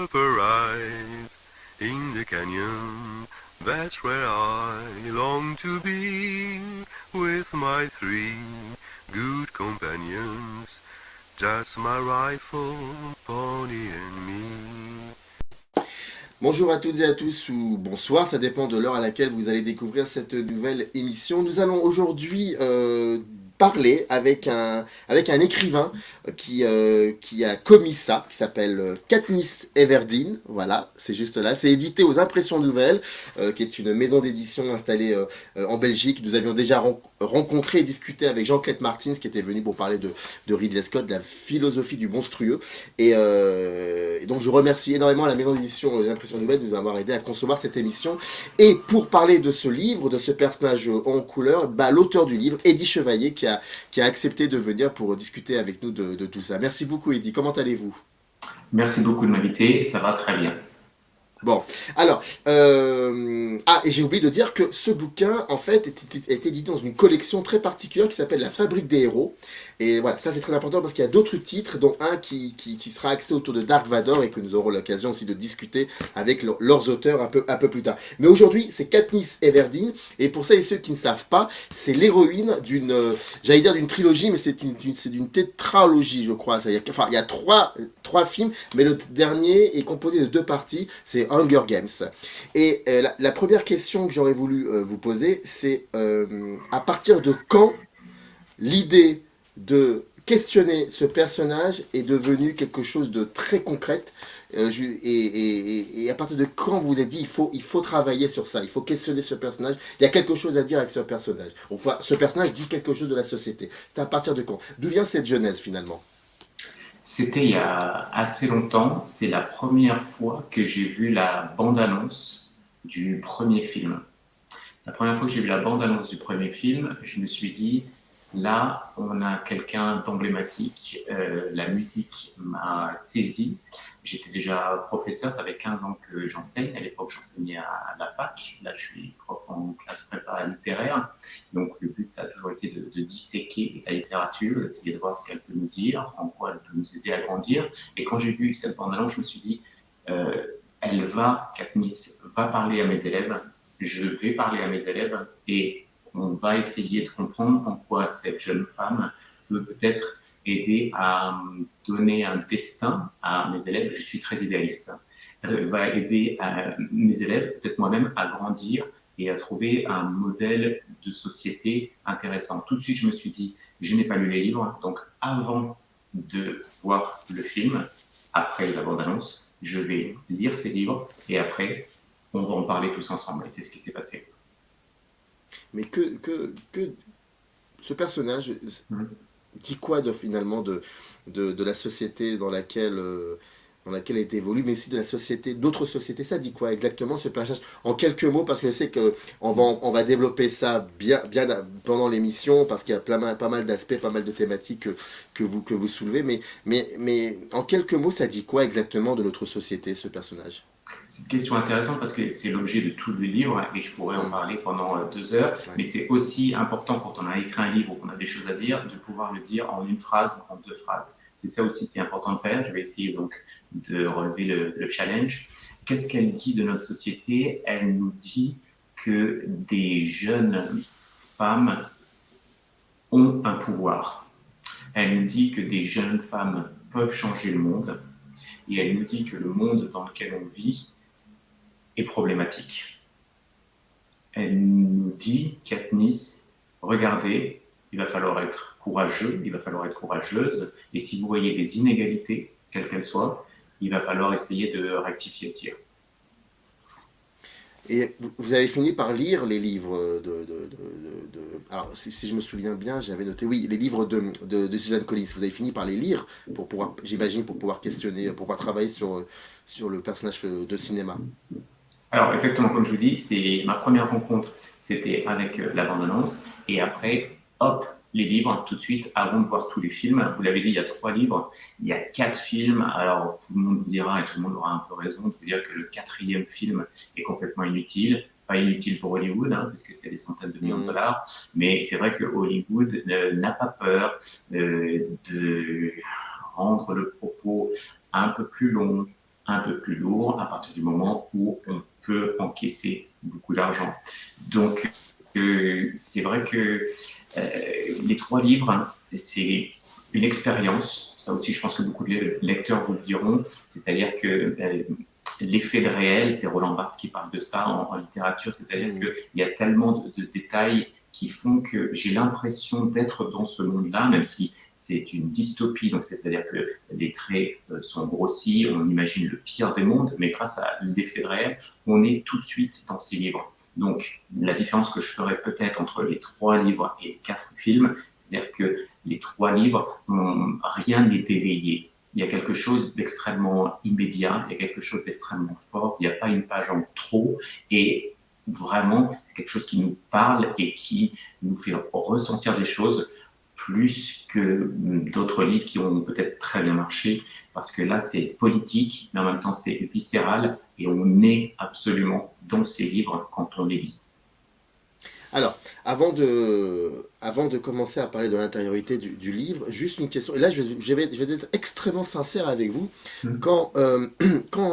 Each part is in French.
up arrive in the canyon. That's where I long to be with my three good companions. Just my rifle, pony and me. Bonjour à toutes et à tous, ou bonsoir, ça dépend de l'heure à laquelle vous allez découvrir cette nouvelle émission. Nous allons aujourd'hui parler avec un écrivain qui a commis ça, qui s'appelle Katniss Everdeen. Voilà, c'est juste là. C'est édité aux Impressions Nouvelles, qui est une maison d'édition installée en Belgique. Nous avions déjà rencontré et discuté avec Jean-Claude Martins, qui était venu pour parler de Ridley Scott, de la philosophie du monstrueux. Et donc je remercie énormément la maison d'édition aux Impressions Nouvelles de nous avoir aidé à concevoir cette émission. Et pour parler de ce livre, de ce personnage en couleur, l'auteur du livre, Eddy Chevalier, qui a accepté de venir pour discuter avec nous de tout ça. Merci beaucoup Eddy, comment allez-vous? Merci beaucoup de m'inviter, ça va très bien. Bon, alors, et j'ai oublié de dire que ce bouquin, en fait, est édité dans une collection très particulière qui s'appelle La Fabrique des Héros. Et voilà, ça c'est très important parce qu'il y a d'autres titres, dont un qui sera axé autour de Dark Vador et que nous aurons l'occasion aussi de discuter avec leurs auteurs un peu plus tard. Mais aujourd'hui, c'est Katniss Everdeen, et pour ça et ceux qui ne savent pas, c'est l'héroïne j'allais dire d'une trilogie, mais c'est d'une tétralogie, je crois. Il y a trois films, mais le dernier est composé de deux parties, c'est Hunger Games. Et la première question que j'aurais voulu vous poser, c'est à partir de quand l'idée de questionner ce personnage est devenue quelque chose de très concret et à partir de quand vous vous êtes dit il faut travailler sur ça, il faut questionner ce personnage, il y a quelque chose à dire avec ce personnage. Enfin, ce personnage dit quelque chose de la société. C'est à partir de quand? D'où vient cette genèse finalement? C'était il y a assez longtemps, c'est la première fois que j'ai vu la bande-annonce du premier film. La première fois que j'ai vu la bande-annonce du premier film, je me suis dit, là, on a quelqu'un d'emblématique, la musique m'a saisi. J'étais déjà professeur, ça fait 15 ans que j'enseigne. À l'époque, j'enseignais à la fac. Là, je suis prof en classe prépa littéraire. Donc, le but, ça a toujours été de disséquer la littérature, d'essayer de voir ce qu'elle peut nous dire, en quoi elle peut nous aider à grandir. Et quand j'ai vu cette bande-annonce, je me suis dit, Katniss va parler à mes élèves, je vais parler à mes élèves et on va essayer de comprendre en quoi cette jeune femme peut peut-être aider à donner un destin à mes élèves. Je suis très idéaliste. Elle va aider mes élèves, peut-être moi-même, à grandir et à trouver un modèle de société intéressant. Tout de suite, je me suis dit, je n'ai pas lu les livres, donc avant de voir le film, après la bande-annonce, je vais lire ces livres et après, on va en parler tous ensemble. Et c'est ce qui s'est passé. Mais que ce personnage dit quoi finalement de la société dans laquelle a été évolue, mais aussi de la société, d'autres sociétés. Ça dit quoi exactement ce personnage? En quelques mots, parce que je sais on va développer ça bien pendant l'émission, parce qu'il y a pas mal d'aspects, pas mal de thématiques que vous soulevez, mais en quelques mots, ça dit quoi exactement de notre société, ce personnage? C'est une question intéressante parce que c'est l'objet de tout le livre et je pourrais en parler pendant 2 heures, Ouais. mais c'est aussi important quand on a écrit un livre ou qu'on a des choses à dire, de pouvoir le dire en une phrase, en 2 phrases. C'est ça aussi qui est important de faire. Je vais essayer donc de relever le challenge. Qu'est-ce qu'elle dit de notre société? Elle nous dit que des jeunes femmes ont un pouvoir. Elle nous dit que des jeunes femmes peuvent changer le monde et elle nous dit que le monde dans lequel on vit est problématique. Elle nous dit, Katniss, regardez, il va falloir être courageux, il va falloir être courageuse, et si vous voyez des inégalités, quelles qu'elles soient, il va falloir essayer de rectifier le tir. Et vous avez fini par lire les livres alors, si je me souviens bien, j'avais noté, oui, les livres de Suzanne Collins. Vous avez fini par les lire pour pouvoir, j'imagine, pour pouvoir questionner, pour pouvoir travailler sur le personnage de cinéma. Alors, exactement comme je vous dis, c'est ma première rencontre, c'était avec la bande-annonce, et après, hop, les livres, tout de suite, avant de voir tous les films. Vous l'avez dit, il y a 3 livres, il y a 4 films, alors tout le monde vous dira, et tout le monde aura un peu raison, de vous dire que le 4e film est complètement inutile. Pas inutile pour Hollywood, puisque c'est des centaines de millions de dollars, mais c'est vrai que Hollywood n'a pas peur de rendre le propos un peu plus long, un peu plus lourd à partir du moment où on peut encaisser beaucoup d'argent. Donc, c'est vrai que les 3 livres, hein, c'est une expérience. Ça aussi, je pense que beaucoup de lecteurs vous le diront. C'est-à-dire que l'effet de réel, c'est Roland Barthes qui parle de ça en littérature. C'est-à-dire qu'il y a tellement de détails qui font que j'ai l'impression d'être dans ce monde-là, même si c'est une dystopie, donc c'est-à-dire que les traits sont grossis, on imagine le pire des mondes, mais grâce à l'effet de réel, on est tout de suite dans ces livres. Donc, la différence que je ferais peut-être entre les 3 livres et les 4 films, c'est-à-dire que les 3 livres, rien n'est délayé. Il y a quelque chose d'extrêmement immédiat, il y a quelque chose d'extrêmement fort, il n'y a pas une page en trop, et vraiment, c'est quelque chose qui nous parle et qui nous fait ressentir des choses plus que d'autres livres qui ont peut-être très bien marché, parce que là, c'est politique, mais en même temps, c'est viscéral, et on est absolument dans ces livres quand on les lit. Alors, avant de commencer à parler de l'intériorité du livre, juste une question. Et là, je vais être extrêmement sincère avec vous. Quand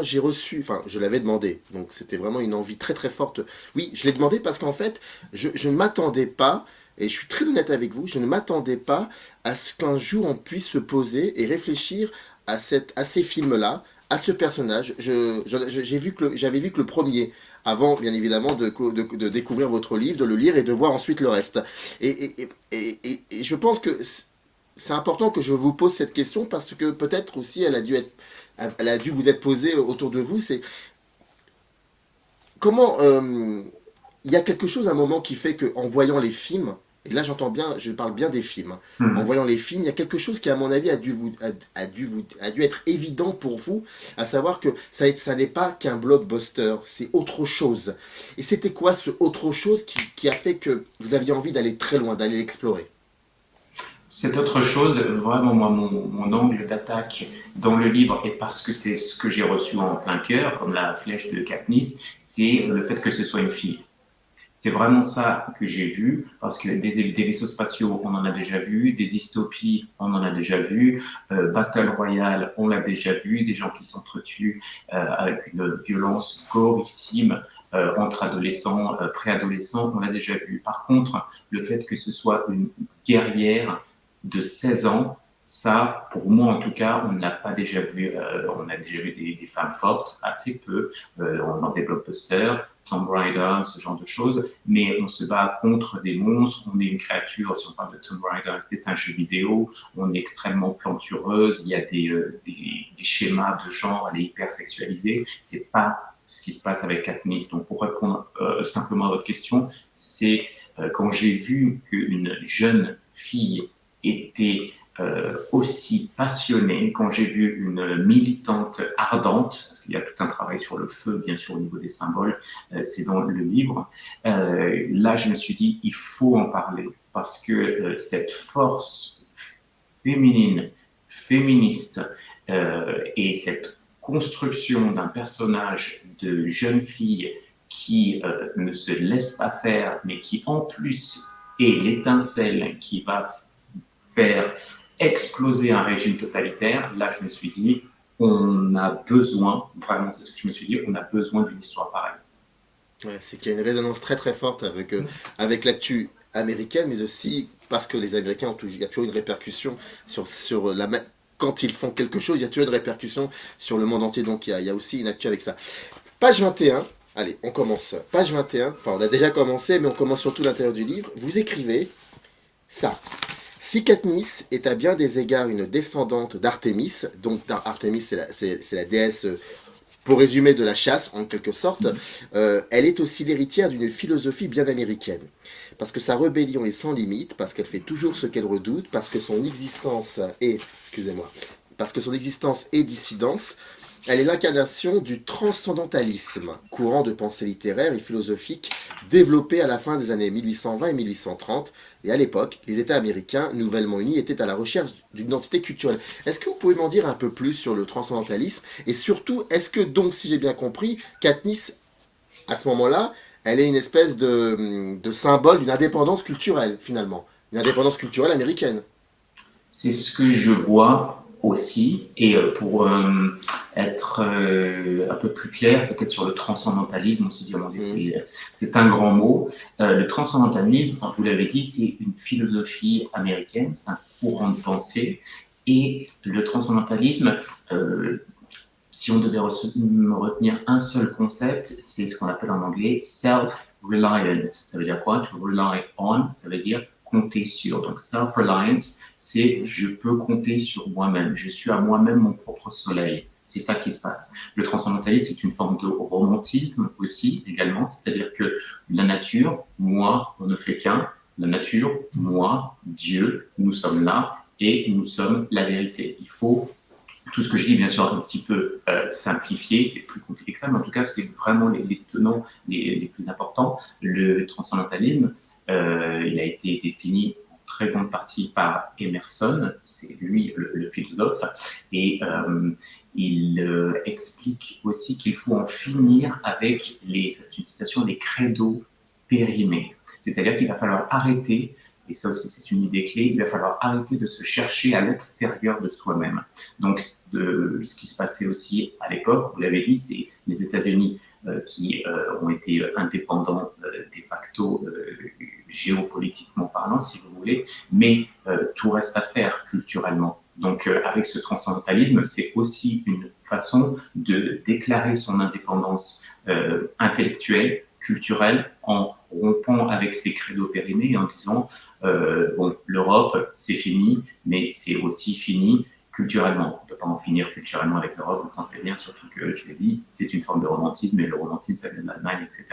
j'ai reçu, enfin, je l'avais demandé, donc c'était vraiment une envie très très forte. Oui, je l'ai demandé parce qu'en fait, je ne m'attendais pas, et je suis très honnête avec vous, je ne m'attendais pas à ce qu'un jour on puisse se poser et réfléchir à ces films-là, à ce personnage. J'avais vu que le premier, avant bien évidemment de découvrir votre livre, de le lire et de voir ensuite le reste. Et je pense que c'est important que je vous pose cette question parce que peut-être aussi elle a dû vous être posée autour de vous. C'est comment il y a quelque chose à un moment qui fait que en voyant les films, et là j'entends bien, je parle bien des films, en voyant les films, il y a quelque chose qui à mon avis a dû être évident pour vous, à savoir que ça n'est pas qu'un blockbuster, c'est autre chose. Et c'était quoi ce autre chose qui a fait que vous aviez envie d'aller très loin, d'aller l'explorer? C'est autre chose, vraiment, moi, mon angle d'attaque dans le livre, et parce que c'est ce que j'ai reçu en plein cœur, comme la flèche de Katniss, c'est le fait que ce soit une fille. C'est vraiment ça que j'ai vu, parce que des vaisseaux spatiaux, on en a déjà vu, des dystopies, on en a déjà vu, Battle Royale, on l'a déjà vu, des gens qui s'entretuent avec une violence gorissime entre adolescents, préadolescents, on l'a déjà vu. Par contre, le fait que ce soit une guerrière de 16 ans, ça, pour moi en tout cas, on n'a pas déjà vu. On a déjà vu des femmes fortes, assez peu, dans des blockbusters, Tomb Raider, ce genre de choses, mais on se bat contre des monstres, on est une créature, si on parle de Tomb Raider, c'est un jeu vidéo, on est extrêmement plantureuse, il y a des schémas de genre, elle est hyper sexualisée, c'est pas ce qui se passe avec Katniss. Donc pour répondre simplement à votre question, c'est quand j'ai vu qu'une jeune fille était aussi passionnée, quand j'ai vu une militante ardente, parce qu'il y a tout un travail sur le feu, bien sûr, au niveau des symboles, c'est dans le livre, là, je me suis dit, il faut en parler, parce que cette force féminine, féministe, et cette construction d'un personnage de jeune fille qui ne se laisse pas faire, mais qui en plus est l'étincelle qui va faire exploser un régime totalitaire, là je me suis dit, on a besoin, vraiment c'est ce que je me suis dit, on a besoin d'une histoire pareille. Ouais, c'est qu'il y a une résonance très très forte avec l'actu américaine, mais aussi parce que les Américains il y a toujours une répercussion sur quand ils font quelque chose, il y a toujours une répercussion sur le monde entier, donc il y a aussi une actu avec ça. Page 21, allez, on commence. Page 21, enfin on a déjà commencé, mais on commence surtout l'intérieur du livre. Vous écrivez ça. Si Katniss est à bien des égards une descendante d'Artémis, donc Artémis c'est la déesse, pour résumer, de la chasse en quelque sorte, elle est aussi l'héritière d'une philosophie bien américaine. Parce que sa rébellion est sans limite, parce qu'elle fait toujours ce qu'elle redoute, parce que son existence parce que son existence est dissidence. Elle est l'incarnation du transcendantalisme, courant de pensée littéraire et philosophique développé à la fin des années 1820 et 1830. Et à l'époque, les États américains, nouvellement unis, étaient à la recherche d'une identité culturelle. Est-ce que vous pouvez m'en dire un peu plus sur le transcendantalisme? Et surtout, est-ce que donc, si j'ai bien compris, Katniss, à ce moment-là, elle est une espèce de symbole d'une indépendance culturelle, finalement? Une indépendance culturelle américaine? C'est ce que je vois aussi, et pour être un peu plus clair, peut-être sur le transcendantalisme, on se dit, oh mon Dieu, c'est un grand mot. Le transcendantalisme, vous l'avez dit, c'est une philosophie américaine, c'est un courant de pensée, et le transcendantalisme, si on devait retenir un seul concept, c'est ce qu'on appelle en anglais self-reliance. Ça veut dire quoi? To rely on, ça veut dire compter sur. Donc self-reliance, c'est je peux compter sur moi-même. Je suis à moi-même mon propre soleil. C'est ça qui se passe. Le transcendantalisme, c'est une forme de romantisme aussi, également. C'est-à-dire que la nature, moi, on ne fait qu'un. La nature, moi, Dieu, nous sommes là et nous sommes la vérité. Il faut tout ce que je dis, bien sûr, un petit peu simplifié, c'est plus compliqué que ça, mais en tout cas, c'est vraiment les tenants les plus importants. Le transcendantalisme, il a été défini en très grande partie par Emerson, c'est lui le philosophe, et il explique aussi qu'il faut en finir avec c'est une citation, les credos périmés. C'est-à-dire qu'il va falloir arrêter, et ça aussi c'est une idée clé, il va falloir arrêter de se chercher à l'extérieur de soi-même. Donc, ce qui se passait aussi à l'époque, vous l'avez dit, c'est les États-Unis qui ont été indépendants de facto, géopolitiquement parlant, si vous voulez, mais tout reste à faire culturellement. Donc, avec ce transcendantalisme, c'est aussi une façon de déclarer son indépendance intellectuelle, culturelle, en rompant avec ses credos périmés et en disant bon, l'Europe, c'est fini, mais c'est aussi fini culturellement. On ne peut pas en finir culturellement avec l'Europe, vous pensez bien, surtout que, je l'ai dit, c'est une forme de romantisme, et le romantisme, ça vient de l'Allemagne, etc.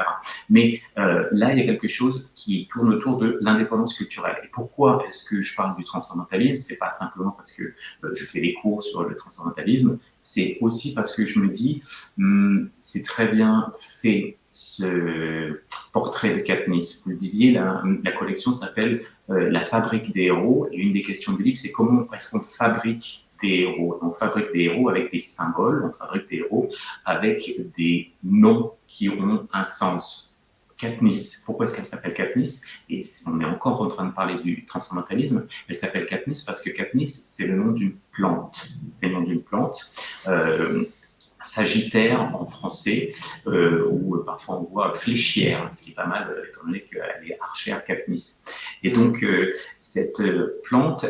Mais là, il y a quelque chose qui tourne autour de l'indépendance culturelle. Et pourquoi est-ce que je parle du transcendantalisme? C'est pas simplement parce que je fais des cours sur le transcendantalisme, c'est aussi parce que je me dis, c'est très bien fait ce portrait de Katniss. Vous le disiez, la collection s'appelle La fabrique des héros, et une des questions du livre, c'est comment est-ce qu'on fabrique des héros. On fabrique des héros avec des symboles, on fabrique des héros avec des noms qui ont un sens. Katniss, pourquoi est-ce qu'elle s'appelle Katniss? Et on est encore en train de parler du transcendantalisme. Elle s'appelle Katniss parce que Katniss, c'est le nom d'une plante. C'est le nom d'une plante. Sagittaire en français, ou parfois on voit fléchière, ce qui est pas mal étant donné qu'elle est archère Katniss. Et donc cette plante,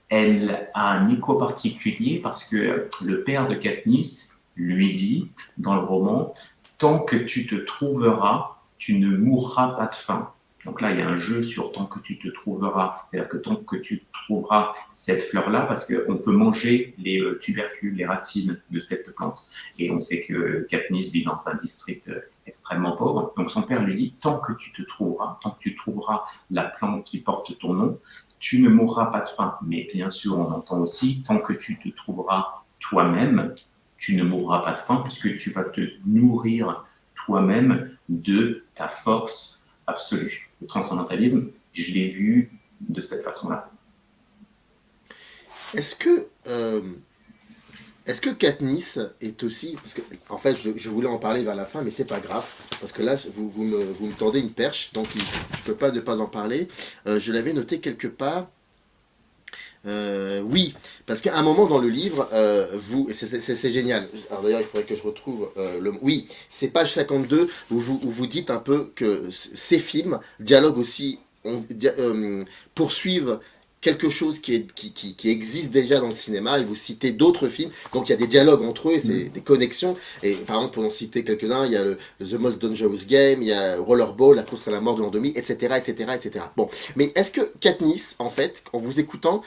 elle a un écho particulier parce que le père de Katniss lui dit dans le roman, tant que tu te trouveras, tu ne mourras pas de faim. Donc là, il y a un jeu sur tant que tu te trouveras, c'est-à-dire que tant que tu trouveras cette fleur-là, parce qu'on peut manger les tubercules, les racines de cette plante. Et on sait que Katniss vit dans un district extrêmement pauvre. Donc son père lui dit, tant que tu te trouveras, tant que tu trouveras la plante qui porte ton nom, tu ne mourras pas de faim. Mais bien sûr, on entend aussi, tant que tu te trouveras toi-même, tu ne mourras pas de faim, puisque tu vas te nourrir toi-même de ta force absolue. Le transcendantalisme, je l'ai vu de cette façon-là. Est-ce que Katniss est aussi... Parce que, en fait, je voulais en parler vers la fin, mais c'est pas grave. Parce que là, vous me tendez une perche, donc je ne peux pas ne pas en parler. Je l'avais noté quelque part. Oui, parce qu'à un moment dans le livre, c'est génial. Alors d'ailleurs, il faudrait que je retrouve oui, c'est page 52 où vous dites un peu que ces films dialoguent aussi, poursuivent quelque chose qui existe déjà dans le cinéma, et vous citez d'autres films, donc il y a des dialogues entre eux, et c'est des connexions, et par exemple pour en citer quelques-uns, il y a The Most Dangerous Game, il y a Rollerball, La course à la mort de l'an 2000, etc., etc., etc. Bon, mais est-ce que Katniss, en fait, en vous écoutant,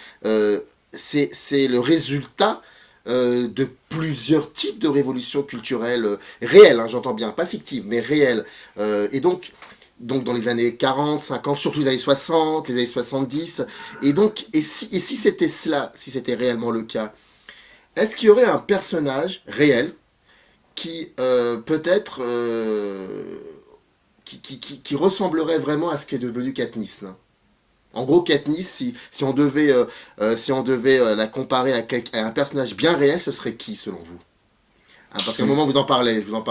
c'est le résultat de plusieurs types de révolutions culturelles réelles, hein, j'entends bien, pas fictives, mais réelles, et donc dans les années 40, 50, surtout les années 60, les années 70. Et si c'était cela, si c'était réellement le cas, est-ce qu'il y aurait un personnage réel qui peut-être qui ressemblerait vraiment à ce qu'est devenu Katniss là? En gros, Katniss, si on devait la comparer à un personnage bien réel, ce serait qui selon vous? Hein, parce qu'à un moment vous en parlez, vous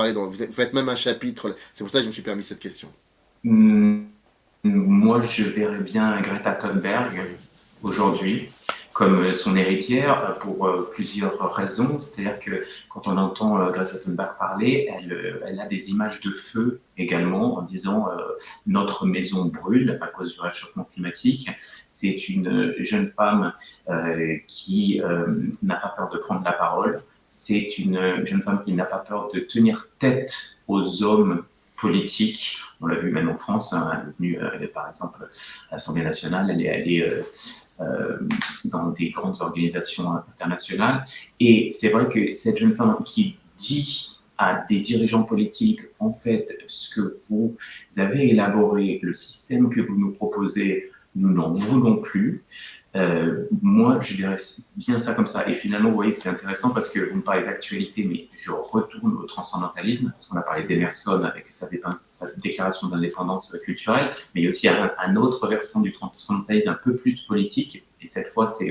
faites même un chapitre. C'est pour ça que je me suis permis cette question. Moi, je verrais bien Greta Thunberg aujourd'hui comme son héritière pour plusieurs raisons. C'est-à-dire que quand on entend Greta Thunberg parler, elle a des images de feu également en disant notre maison brûle à cause du réchauffement climatique. C'est une jeune femme qui n'a pas peur de prendre la parole. C'est une jeune femme qui n'a pas peur de tenir tête aux hommes politiques. On l'a vu même en France, hein, elle est venue par exemple à l'Assemblée nationale, elle est allée dans des grandes organisations internationales. Et c'est vrai que cette jeune femme qui dit à des dirigeants politiques, en fait, ce que vous avez élaboré, le système que vous nous proposez, nous n'en voulons plus. Moi, je dirais bien ça comme ça. Et finalement, vous voyez que c'est intéressant parce que vous me parlez d'actualité, mais je retourne au transcendantalisme, parce qu'on a parlé d'Emerson avec sa déclaration d'indépendance culturelle, mais il y a aussi un autre versant du transcendantalisme un peu plus politique, et cette fois, c'est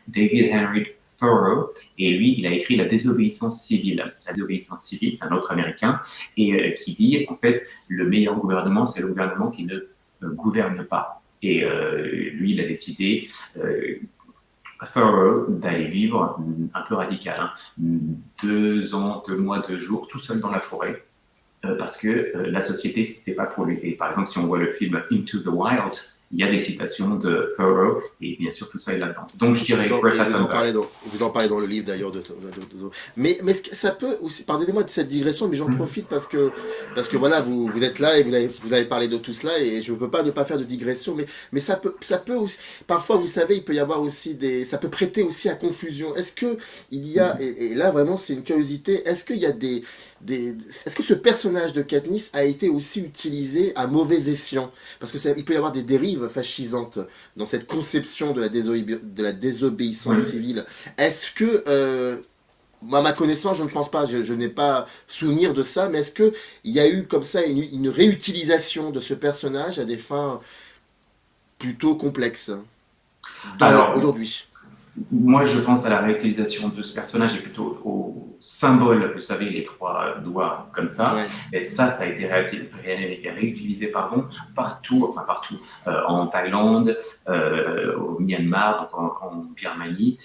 David Henry Thoreau, et lui, il a écrit La désobéissance civile. La désobéissance civile, c'est un autre Américain, et qui dit, en fait, le meilleur gouvernement, c'est le gouvernement qui ne gouverne pas. Et lui, il a décidé, Thoreau, d'aller vivre un peu radical, hein, 2 ans, 2 mois, 2 jours, tout seul dans la forêt, parce que la société, c'était pas pour lui. Et par exemple, si on voit le film Into the Wild, il y a des citations de Thoreau, et bien sûr, tout ça est là-dedans. Donc, je dirais Greta Thunberg. Vous en parlez dans le livre, d'ailleurs. Mais ça peut aussi, pardonnez-moi de cette digression, mais j'en profite parce que voilà, vous êtes là et vous avez parlé de tout cela, et je ne peux pas ne pas faire de digression, mais ça peut aussi, parfois, vous savez, il peut y avoir aussi ça peut prêter aussi à confusion. Est-ce que il y a, et là, vraiment, c'est une curiosité, est-ce qu'il y a est-ce que ce personnage de Katniss a été aussi utilisé à mauvais escient? Parce qu'il peut y avoir des dérives fascisantes dans cette conception de la désobéissance civile. Est-ce que, à ma connaissance, je ne pense pas, je n'ai pas souvenir de ça, mais est-ce qu'il y a eu comme ça une réutilisation de ce personnage à des fins plutôt complexes aujourd'hui? Moi, je pense à la réutilisation de ce personnage et plutôt au symbole, vous savez, les 3 doigts comme ça. Ouais. Et ça a été réutilisé partout, en Thaïlande, au Myanmar, donc en Birmanie,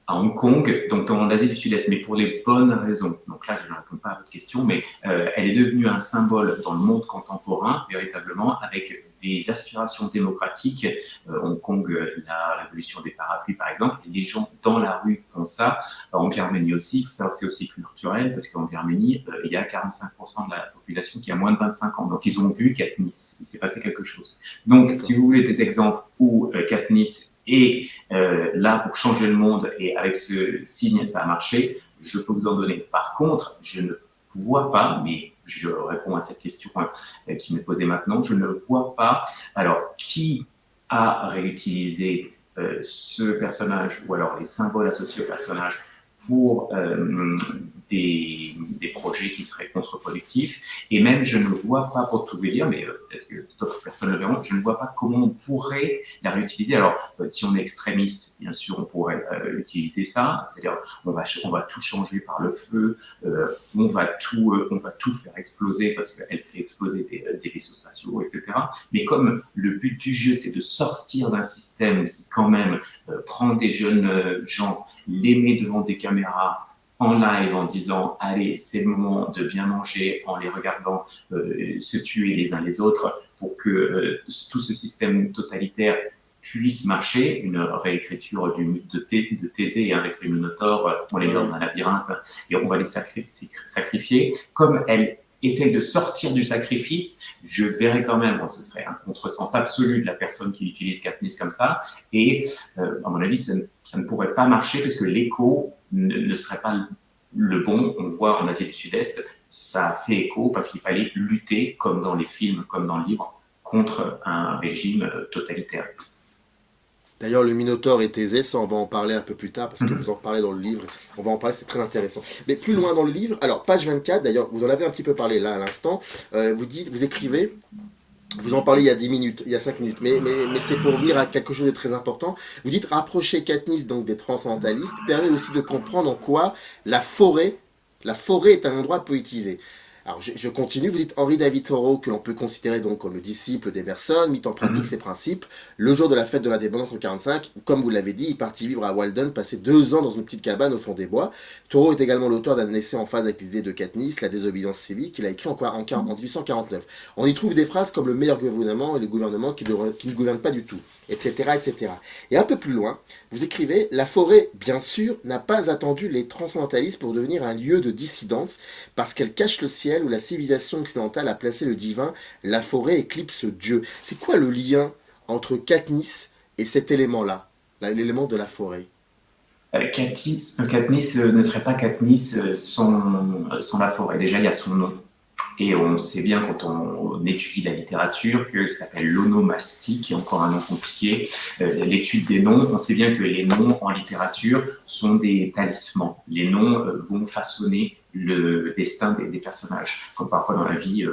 à Hong Kong, donc en Asie du Sud-Est, mais pour les bonnes raisons. Donc là, je ne réponds pas à votre question, mais elle est devenue un symbole dans le monde contemporain, véritablement, avec des aspirations démocratiques. Hong Kong, la révolution des parapluies, par exemple, et les gens dans la rue font ça. En Birmanie aussi, il faut savoir que c'est aussi culturel, parce qu'en Birmanie, il y a 45% de la population qui a moins de 25 ans. Donc, ils ont vu Katniss, il s'est passé quelque chose. Donc, si vous voulez des exemples où Katniss est là pour changer le monde, et avec ce signe, ça a marché, je peux vous en donner. Par contre, je ne vois pas, mais je réponds à cette question qui m'est posée maintenant, je ne vois pas, alors, qui a réutilisé ce personnage, ou alors les symboles associés au personnage, pour des projets qui seraient contre-productifs. Et même, je ne vois pas, pour tout vous dire, mais peut-être que d'autres personnes le verront, je ne vois pas comment on pourrait la réutiliser. Alors, si on est extrémiste, bien sûr, on pourrait utiliser ça, c'est-à-dire on va tout changer par le feu, on va tout faire exploser parce qu'elle fait exploser des vaisseaux spatiaux, etc. Mais comme le but du jeu, c'est de sortir d'un système qui, quand même, prend des jeunes gens, les met devant des caméras, en live, en disant « Allez, c'est le moment de bien manger », en les regardant se tuer les uns les autres, pour que tout ce système totalitaire puisse marcher. Une réécriture du mythe de Thésée avec les Minotaures, on les met dans un labyrinthe et on va les sacrifier. Comme elle essaye de sortir du sacrifice, je verrais quand même, ce serait un contresens absolu de la personne qui utilise Katniss comme ça, et à mon avis, ça ne pourrait pas marcher parce que l'écho ne serait pas le bon. On voit en Asie du Sud-Est, ça a fait écho parce qu'il fallait lutter, comme dans les films, comme dans le livre, contre un régime totalitaire. D'ailleurs, le Minotaure et Thésée, ça on va en parler un peu plus tard, parce que vous en parlez dans le livre, on va en parler, c'est très intéressant. Mais plus loin dans le livre, alors page 24, d'ailleurs, vous en avez un petit peu parlé là à l'instant, vous écrivez, vous en parlez il y a 10 minutes, il y a 5 minutes, mais c'est pour venir à quelque chose de très important. Vous dites, rapprocher Katniss donc des transcendantalistes permet aussi de comprendre en quoi la forêt est un endroit poétisé. Alors je continue, vous dites Henri David Thoreau, que l'on peut considérer donc comme le disciple d'Emerson, mit en pratique ses principes. Le jour de la fête de l'indépendance en 1945, comme vous l'avez dit, il partit vivre à Walden, passer 2 ans dans une petite cabane au fond des bois. Thoreau est également l'auteur d'un essai en phase avec l'idée de Katniss, la désobéissance civique, qu'il a écrit en 1849. On y trouve des phrases comme le meilleur gouvernement et le gouvernement qui ne gouverne pas du tout, etc., etc. Et un peu plus loin, vous écrivez « La forêt, bien sûr, n'a pas attendu les transcendantalistes pour devenir un lieu de dissidence, parce qu'elle cache le ciel où la civilisation occidentale a placé le divin, la forêt éclipse Dieu. » C'est quoi le lien entre Katniss et cet élément-là, l'élément de la forêt? Katniss ne serait pas Katniss sans la forêt. Déjà, il y a son nom. Et on sait bien quand on étudie la littérature que ça s'appelle l'onomastie, qui est encore un nom compliqué. L'étude des noms, on sait bien que les noms en littérature sont des talismans. Les noms vont façonner le destin des personnages, comme parfois dans la vie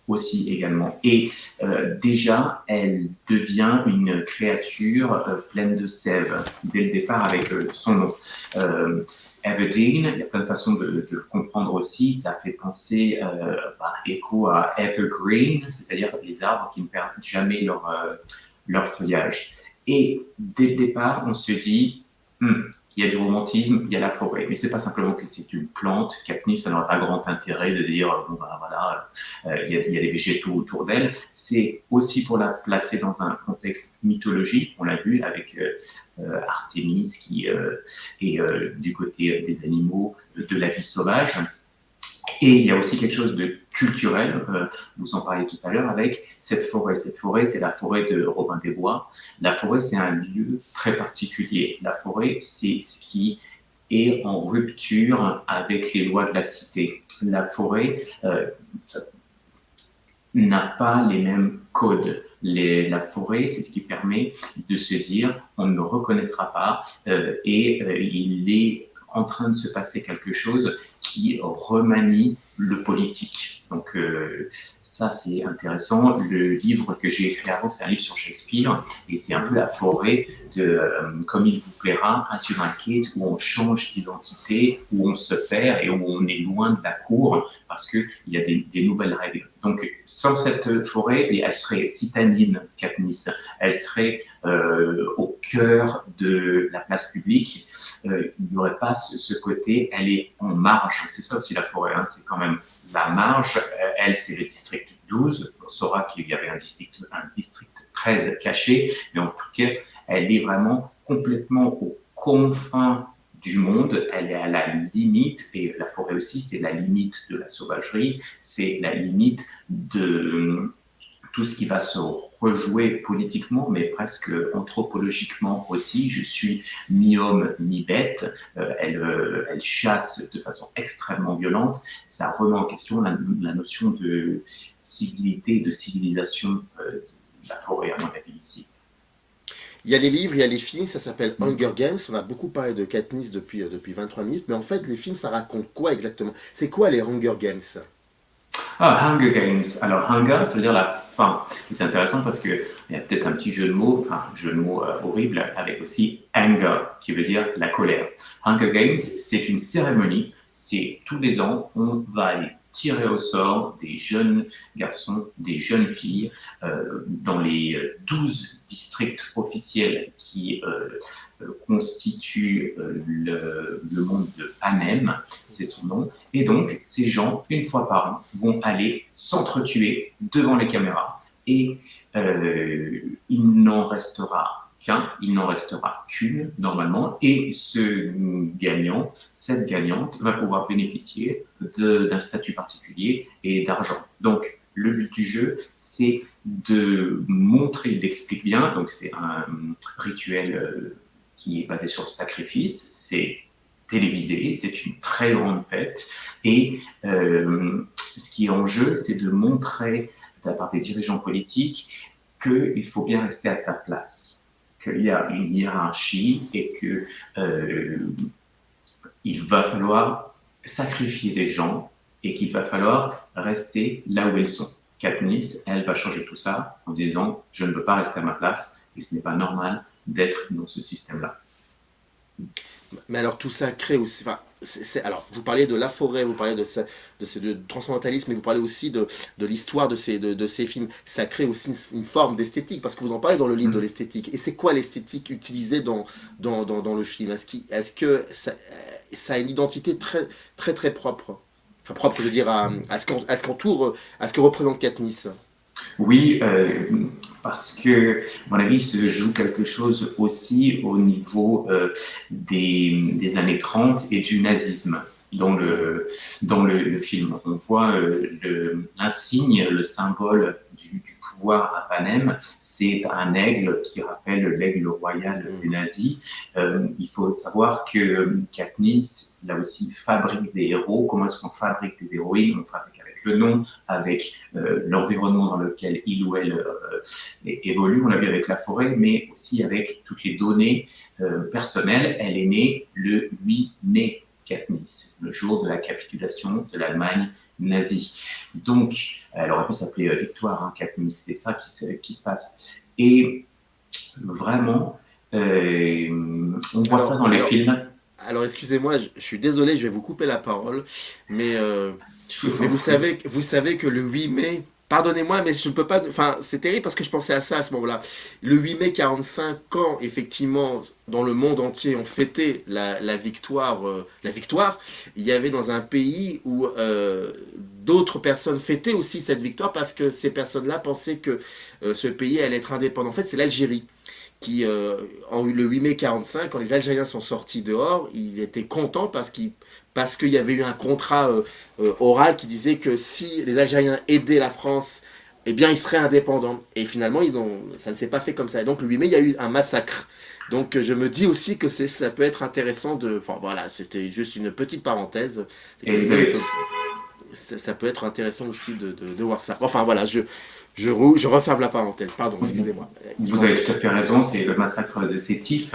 aussi également. Et déjà, elle devient une créature pleine de sève dès le départ avec son nom. Everdeen, il y a plein de façons de le comprendre aussi. Ça fait penser par écho à evergreen, c'est-à-dire les arbres qui ne perdent jamais leur feuillage. Et dès le départ, on se dit, il y a du romantisme, il y a la forêt. Mais c'est pas simplement que c'est une plante. Katniss, ça n'aura pas grand intérêt de dire, bon ben voilà, il y a des végétaux autour d'elle. C'est aussi pour la placer dans un contexte mythologique. On l'a vu avec Artémis qui est du côté des animaux, de la vie sauvage. Et il y a aussi quelque chose de culturel, vous en parliez tout à l'heure, avec cette forêt. Cette forêt, c'est la forêt de Robin des Bois. La forêt, c'est un lieu très particulier. La forêt, c'est ce qui est en rupture avec les lois de la cité. La forêt n'a pas les mêmes codes. La forêt, c'est ce qui permet de se dire on ne me reconnaîtra pas il est en train de se passer quelque chose qui remanie le politique. Donc ça, c'est intéressant. Le livre que j'ai écrit avant, c'est un livre sur Shakespeare, et c'est un peu la forêt de Comme il vous plaira, sur un quai où on change d'identité, où on se perd et où on est loin de la cour parce qu'il y a des nouvelles règles. Donc sans cette forêt, elle serait citadine, Katniss, elle serait au cœur de la place publique. Il n'y aurait pas ce côté, elle est en marge. C'est ça aussi la forêt, hein, c'est quand même la marge. Elle, c'est le district 12. On saura qu'il y avait un district 13 caché, mais en tout cas, elle est vraiment complètement aux confins du monde. Elle est à la limite, et la forêt aussi, c'est la limite de la sauvagerie, c'est la limite de tout ce qui va se rejouer politiquement, mais presque anthropologiquement aussi. Je suis mi-homme, mi-bête. Elle chasse de façon extrêmement violente. Ça remet en question la notion de civilité et de civilisation de la forêt, à mon avis, ici. Il y a les livres, il y a les films, ça s'appelle Hunger Games. On a beaucoup parlé de Katniss depuis 23 minutes, mais en fait, les films, ça raconte quoi exactement? C'est quoi les Hunger Games? Hunger Games. Alors, hunger, ça veut dire la faim. Et c'est intéressant parce qu'il y a peut-être un petit jeu de mots, horrible, avec aussi anger, qui veut dire la colère. Hunger Games, c'est une cérémonie. C'est tous les ans, on va aller tirer au sort des jeunes garçons, des jeunes filles, dans les 12 districts officiels qui constituent le monde de Panem, c'est son nom. Et donc, ces gens, une fois par an, vont aller s'entretuer devant les caméras. Et il n'en restera il n'en restera qu'une normalement, et cette gagnante va pouvoir bénéficier d'un statut particulier et d'argent. Donc le but du jeu, c'est de montrer, il explique bien, donc c'est un rituel qui est basé sur le sacrifice, c'est télévisé, c'est une très grande fête, et ce qui est en jeu, c'est de montrer de la part des dirigeants politiques qu'il faut bien rester à sa place, qu'il y a une hiérarchie et qu'il va falloir sacrifier des gens et qu'il va falloir rester là où ils sont. Katniss, elle va changer tout ça en disant « je ne veux pas rester à ma place et ce n'est pas normal d'être dans ce système-là ». Mais alors tout ça crée aussi... Enfin, alors, vous parliez de la forêt, vous parliez de transcendantalisme, mais vous parlez aussi de l'histoire de ces films. Ça crée aussi une forme d'esthétique, parce que vous en parlez dans le livre de l'esthétique. Et c'est quoi l'esthétique utilisée dans le film? Est-ce que ça a une identité très, très, très propre? Enfin, propre, je veux dire, à ce qu'entoure, à ce que représente Katniss. Oui, parce que, à mon avis, se joue quelque chose aussi au niveau des années 30 et du nazisme. Dans le film, on voit l'insigne, le symbole du pouvoir à Panem, c'est un aigle qui rappelle l'aigle royal des nazis. Il faut savoir que Katniss, là aussi, fabrique des héros. Comment est-ce qu'on fabrique des héroïnes? On fabrique avec le nom, avec l'environnement dans lequel il ou elle évolue. On l'a vu avec la forêt, mais aussi avec toutes les données personnelles. Elle est née le 8 mai, Katniss, le jour de la capitulation de l'Allemagne nazie. Donc, elle aurait pu s'appeler Victoire, hein, Katniss, c'est ça qui se passe. Et vraiment, on voit ça dans les films. Alors, excusez-moi, je suis désolé, je vais vous couper la parole, mais, euh, Je vous mais en prie. vous savez que le 8 mai, pardonnez-moi, mais je ne peux pas, enfin, c'est terrible parce que je pensais à ça à ce moment-là. Le 8 mai 45, quand effectivement, dans le monde entier, on fêtait la victoire, il y avait dans un pays où d'autres personnes fêtaient aussi cette victoire parce que ces personnes-là pensaient que ce pays allait être indépendant. En fait, c'est l'Algérie qui, le 8 mai 45, quand les Algériens sont sortis dehors, ils étaient contents parce qu'il y avait eu un contrat oral qui disait que si les Algériens aidaient la France, eh bien, ils seraient indépendants. Et finalement, ça ne s'est pas fait comme ça. Et donc, le 8 mai, il y a eu un massacre. Donc, je me dis aussi que ça peut être intéressant de... Enfin, voilà, c'était juste une petite parenthèse. C'est Et que je vous disais, avez ça peut être intéressant aussi de voir ça. Enfin, voilà, je referme la parenthèse. Pardon, excusez-moi. Vous avez tout à fait raison, c'est le massacre de Sétif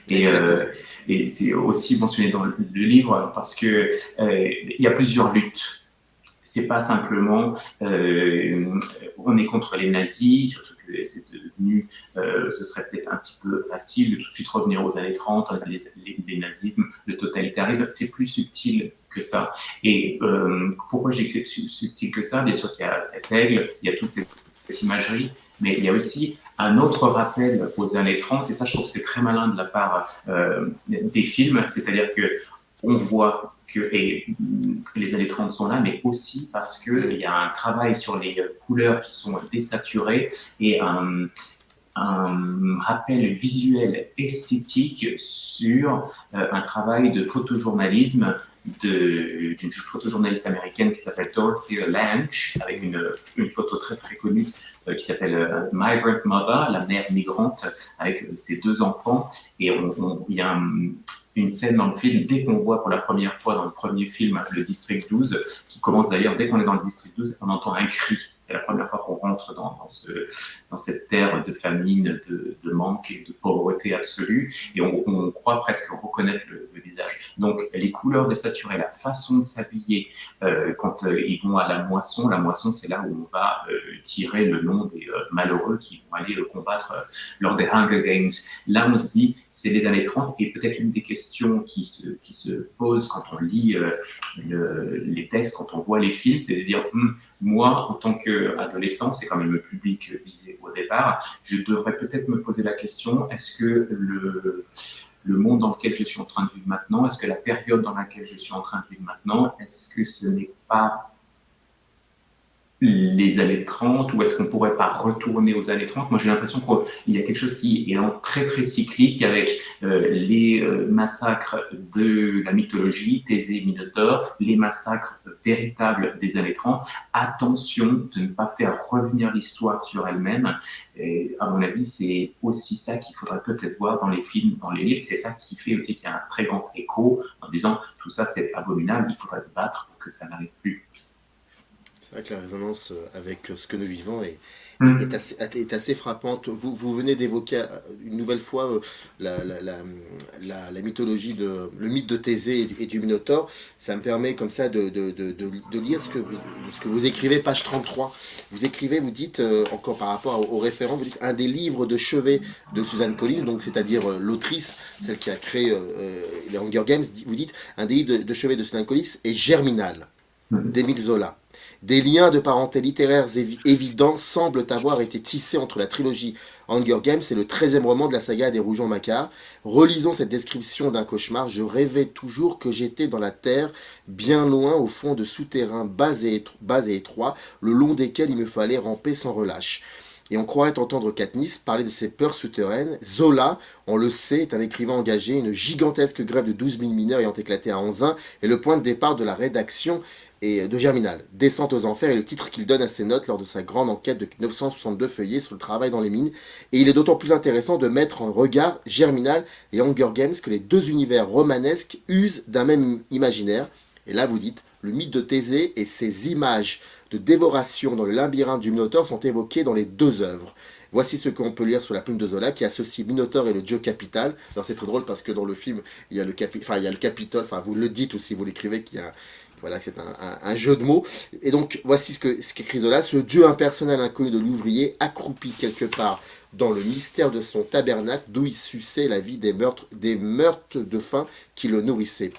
et, euh, Exactement. et c'est aussi mentionné dans le livre parce que il y a plusieurs luttes. C'est pas simplement on est contre les nazis, surtout que c'est devenu, ce serait peut-être un petit peu facile de tout de suite revenir aux années 30, les nazismes, le totalitarisme, c'est plus subtil que ça. Et pourquoi je dis que c'est plus subtil que ça? Bien sûr qu'il y a cet aigle, il y a toute cette imagerie, mais il y a aussi un autre rappel aux années 30, et ça je trouve que c'est très malin de la part des films, c'est-à-dire que on voit et les années 30 sont là, mais aussi parce qu'il y a un travail sur les couleurs qui sont désaturées et un rappel visuel esthétique sur un travail de photojournalisme d'une photojournaliste américaine qui s'appelle Dorothy Lange, avec une photo très très connue qui s'appelle Migrant Mother, la mère migrante, avec ses deux enfants. Et il y a une scène dans le film, dès qu'on voit pour la première fois dans le premier film le District 12, qui commence d'ailleurs, dès qu'on est dans le District 12, on entend un cri. C'est la première fois qu'on rentre dans cette terre de famine, de manque et de pauvreté absolue, et on croit presque reconnaître le visage. Donc les couleurs désaturées, la façon de s'habiller, quand ils vont à la moisson c'est là où on va tirer le nom des malheureux qui vont aller combattre lors des Hunger Games. Là, on se dit, c'est les années 30, et peut-être une des questions qui se pose quand on lit les textes, quand on voit les films, c'est de dire, moi, en tant qu'adolescent, c'est quand même le public visé au départ, je devrais peut-être me poser la question, est-ce que le monde dans lequel je suis en train de vivre maintenant, est-ce que la période dans laquelle je suis en train de vivre maintenant, est-ce que ce n'est pas les années 30 ou est-ce qu'on pourrait pas retourner aux années 30? Moi, j'ai l'impression qu'il y a quelque chose qui est très, très cyclique avec les massacres de la mythologie, Thésée, Minotaure, les massacres véritables des années 30. Attention de ne pas faire revenir l'histoire sur elle-même. Et à mon avis, c'est aussi ça qu'il faudrait peut-être voir dans les films, dans les livres. C'est ça qui fait aussi qu'il y a un très grand écho en disant tout ça, c'est abominable, il faudrait se battre pour que ça n'arrive plus. C'est vrai que la résonance avec ce que nous vivons Hmm. est assez frappante. Vous venez d'évoquer une nouvelle fois la mythologie, le mythe de Thésée et du Minotaure. Ça me permet comme ça de lire ce que vous écrivez, page 33. Vous écrivez, vous dites, encore par rapport au référent, vous dites un des livres de chevet de Suzanne Collins, donc c'est-à-dire l'autrice, celle qui a créé les Hunger Games, vous dites un des livres de chevet de Suzanne Collins est Germinal Hmm. d'Émile Zola. Des liens de parenté littéraires évidents semblent avoir été tissés entre la trilogie Hunger Games et le 13e roman de la saga des Rougon-Macquart. Relisons cette description d'un cauchemar. Je rêvais toujours que j'étais dans la terre, bien loin au fond de souterrains bas et étroits, le long desquels il me fallait ramper sans relâche. Et on croirait entendre Katniss parler de ses peurs souterraines. Zola, on le sait, est un écrivain engagé. Une gigantesque grève de 12 000 mineurs ayant éclaté à Anzin est le point de départ de la rédaction et de Germinal. Descente aux enfers est le titre qu'il donne à ses notes lors de sa grande enquête de 962 feuillets sur le travail dans les mines. Et il est d'autant plus intéressant de mettre en regard Germinal et Hunger Games que les deux univers romanesques usent d'un même imaginaire. Et là vous dites, le mythe de Thésée et ses images de dévoration dans le labyrinthe du Minotaure sont évoqués dans les deux œuvres. Voici ce qu'on peut lire sur la plume de Zola qui associe Minotaure et le dieu Capital. Alors c'est très drôle parce que dans le film, il y a il y a le Capitole, enfin vous le dites aussi, vous l'écrivez, qu'il y a voilà, c'est un jeu de mots. Et donc, voici ce qu'écrit Zola. Ce dieu impersonnel inconnu de l'ouvrier, accroupi quelque part dans le mystère de son tabernacle, d'où il suçait la vie des meurtres de faim qui le nourrissaient.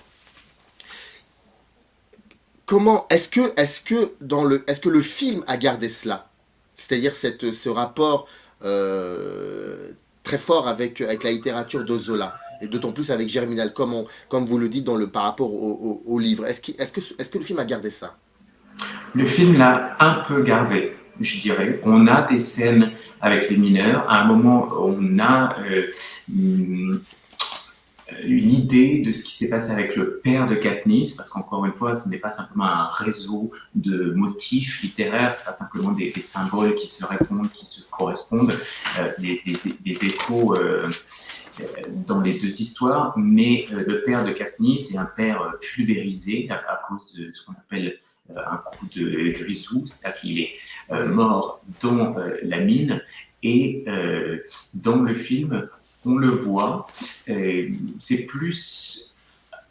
Comment est-ce que le film a gardé cela? C'est-à-dire ce rapport très fort avec la littérature de Zola. Et d'autant plus avec Germinal, comme vous le dites par rapport au livre. Est-ce que le film a gardé ça? Le film l'a un peu gardé, je dirais. On a des scènes avec les mineurs. À un moment, on a une idée de ce qui s'est passé avec le père de Katniss, parce qu'encore une fois, ce n'est pas simplement un réseau de motifs littéraires, ce n'est pas simplement des symboles qui se répondent, qui se correspondent, des échos dans les deux histoires, mais le père de Katniss est un père pulvérisé à cause de ce qu'on appelle un coup de grisou, c'est-à-dire qu'il est mort dans la mine, et dans le film, on le voit, c'est plus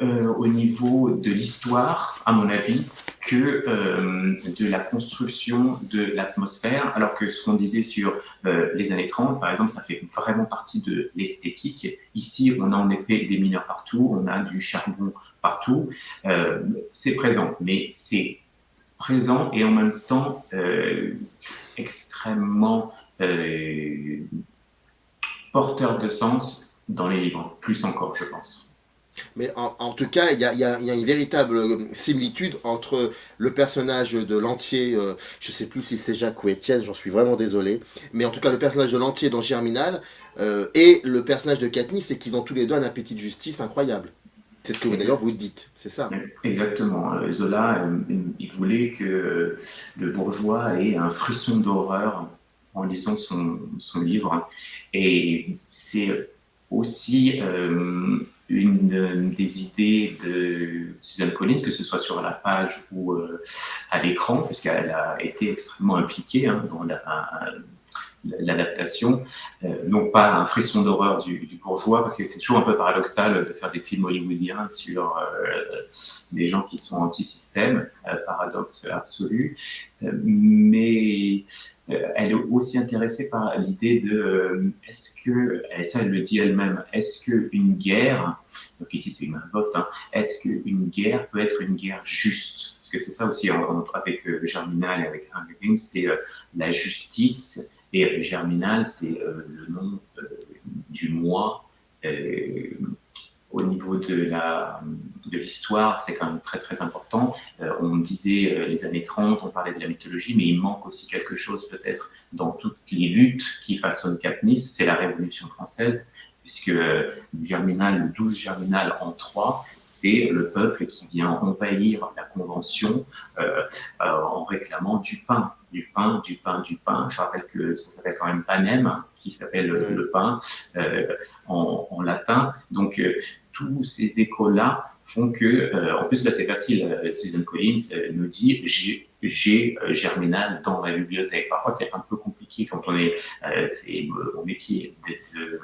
au niveau de l'histoire, à mon avis, que de la construction de l'atmosphère, alors que ce qu'on disait sur les années 30, par exemple, ça fait vraiment partie de l'esthétique. Ici, on a en effet des mineurs partout, on a du charbon partout, c'est présent, mais c'est présent et en même temps extrêmement porteur de sens dans les livres, plus encore, je pense. Mais en tout cas, il y a une véritable similitude entre le personnage de l'entier, je sais plus si c'est Jacques ou Étienne, j'en suis vraiment désolé, mais en tout cas le personnage de l'entier dans Germinal et le personnage de Katniss, c'est qu'ils ont tous les deux un appétit de justice incroyable. C'est ce que vous d'ailleurs vous dites, c'est ça. Exactement. Zola, il voulait que le bourgeois ait un frisson d'horreur en lisant son livre. Et c'est aussi une des idées de Suzanne Collins, que ce soit sur la page ou à l'écran, puisqu'elle a été extrêmement impliquée dans l'adaptation, non pas un frisson d'horreur du bourgeois, parce que c'est toujours un peu paradoxal de faire des films hollywoodiens sur des gens qui sont anti-système, paradoxe absolu, mais elle est aussi intéressée par l'idée de est-ce que, et ça elle le dit elle-même, est-ce qu'une guerre, donc ici c'est une vote, est-ce qu'une guerre peut être une guerre juste? Parce que c'est ça aussi avec Germinal et avec Hunger Games, c'est la justice. Et Germinal, c'est le nom du mois. Au niveau de l'histoire, c'est quand même très très important. On disait les années 30, on parlait de la mythologie, mais il manque aussi quelque chose peut-être dans toutes les luttes qui façonnent Katniss, c'est la Révolution française, puisque Germinal, le 12 Germinal en 3, c'est le peuple qui vient envahir la Convention en réclamant du pain. Du pain, du pain, du pain. Je rappelle que ça s'appelle quand même panem, qui s'appelle le pain en latin. Donc, tous ces échos-là font que, en plus là c'est facile, Susan Collins nous dit j'ai Germinal dans ma bibliothèque. Parfois c'est un peu compliqué quand c'est mon métier de